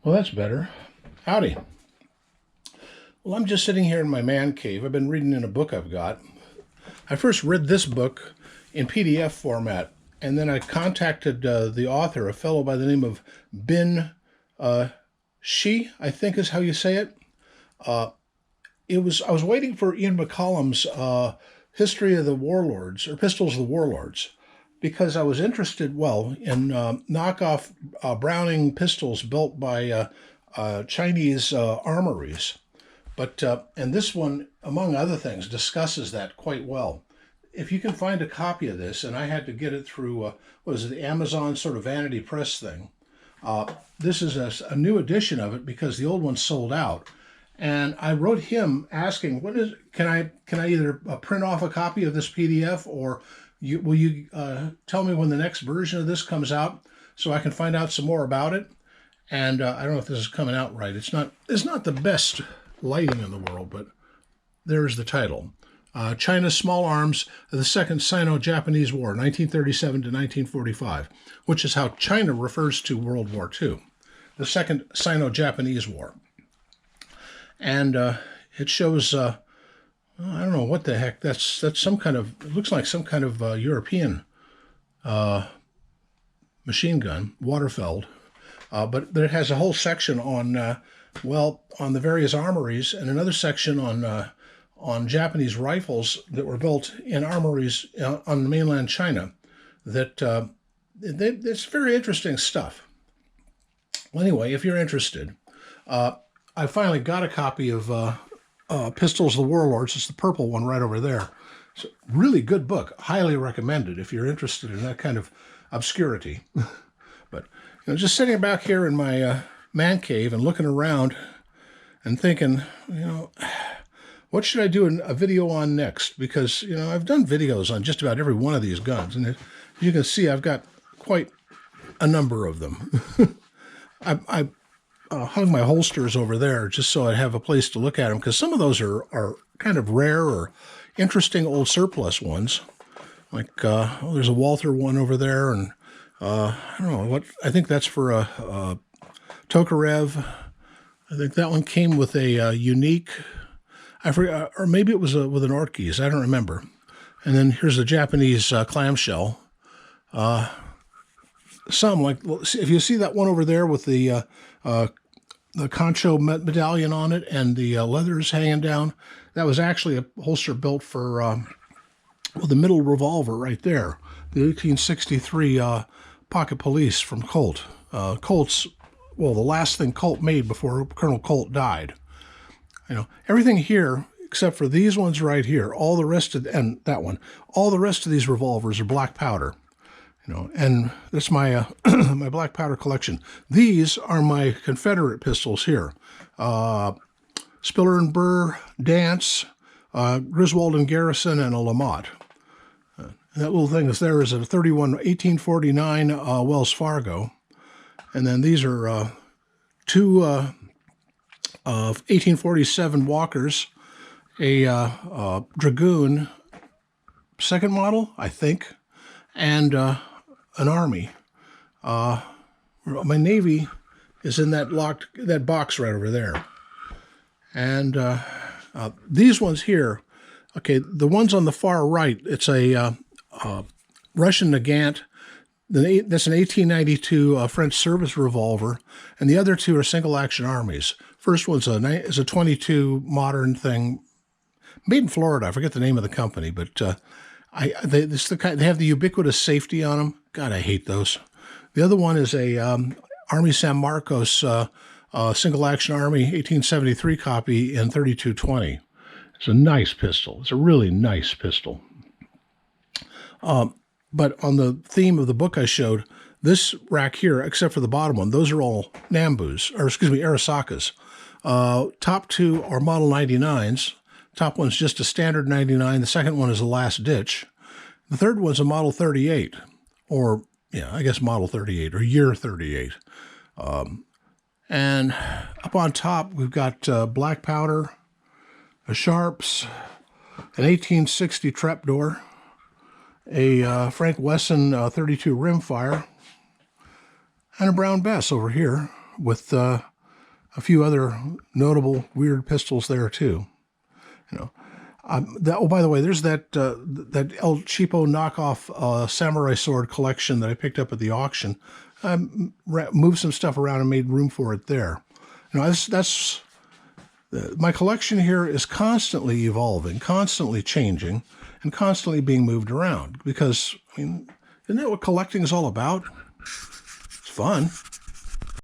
Well, that's better. Howdy. Well, I'm just sitting here in my man cave. I've been reading in a book I've got. I first read this book in PDF format, and then I contacted the author, a fellow by the name of Bin Shi, I think is how you say it. I was waiting for Ian McCollum's History of the Warlords, or Pistols of the Warlords, because I was interested, well, in knockoff Browning pistols built by Chinese armories. But and this one, among other things, discusses that quite well. If you can find a copy of this, and I had to get it through what is it, the Amazon sort of vanity press thing. This is a new edition of it because the old one sold out. And I wrote him asking, can I either print off a copy of this PDF, or will you tell me when the next version of this comes out so I can find out some more about it? And I don't know if this is coming out right. It's not the best lighting in the world, but there's the title. China's Small Arms of the Second Sino-Japanese War, 1937 to 1945, which is how China refers to World War II, the Second Sino-Japanese War. And it shows, I don't know what the heck, that's some kind of, it looks like some kind of European machine gun, Waterfeld. But it has a whole section on, on the various armories, and another section on Japanese rifles that were built in armories on mainland China. It's very interesting stuff. Well, anyway, if you're interested, I finally got a copy of Pistols of the Warlords. It's the purple one right over there. It's a really good book. Highly recommended if you're interested in that kind of obscurity. But just sitting back here in my man cave and looking around and thinking, what should I do a video on next? Because, I've done videos on just about every one of these guns. And as you can see, I've got quite a number of them. I hung my holsters over there just so I'd have a place to look at them, because some of those are kind of rare or interesting old surplus ones. Like, there's a Walther one over there, and I don't know what, I think that's for a Tokarev. I think that one came with a unique, I forget, or maybe it was with an Ortgies, I don't remember. And then here's a Japanese clamshell. Some, like, if you see that one over there with the concho medallion on it and the leathers hanging down, that was actually a holster built for the middle revolver right there, the 1863 Pocket Police from Colt. Colt's, the last thing Colt made before Colonel Colt died. Everything here, except for these ones right here, all the rest of, and that one, all the rest of these revolvers are black powder. And that's my my black powder collection. These are my Confederate pistols here. Spiller and Burr, Dance, Griswold and Garrison, and a Lamott. And that little thing that's there is a 1849 Wells Fargo. And then these are two 1847 Walkers, a Dragoon second model, I think, and an Army. My Navy is in that box right over there. And these ones here, okay, the ones on the far right, it's a Russian Nagant. That's an 1892 French service revolver, and the other two are single-action armies. First one's is a 22 modern thing, made in Florida. I forget the name of the company, but they have the ubiquitous safety on them. God, I hate those. The other one is a Army San Marcos single-action Army 1873 copy in 3220. It's a nice pistol. It's a really nice pistol. But on the theme of the book I showed, this rack here, except for the bottom one, those are all Arisakas. Top two are Model 99s. Top one's just a standard 99. The second one is a last ditch. The third one's a Model 38, or, I guess Model 38, or Year 38. And up on top, we've got black powder, a Sharps, an 1860 trapdoor, a Frank Wesson 32 rimfire, and a Brown Bess over here with a few other notable weird pistols there too. You know, oh, by the way, there's that El Cheapo knockoff samurai sword collection that I picked up at the auction. I moved some stuff around and made room for it there. You know, that's my collection here is constantly evolving, constantly changing, and constantly being moved around. Because, I mean, isn't that what collecting is all about? It's fun.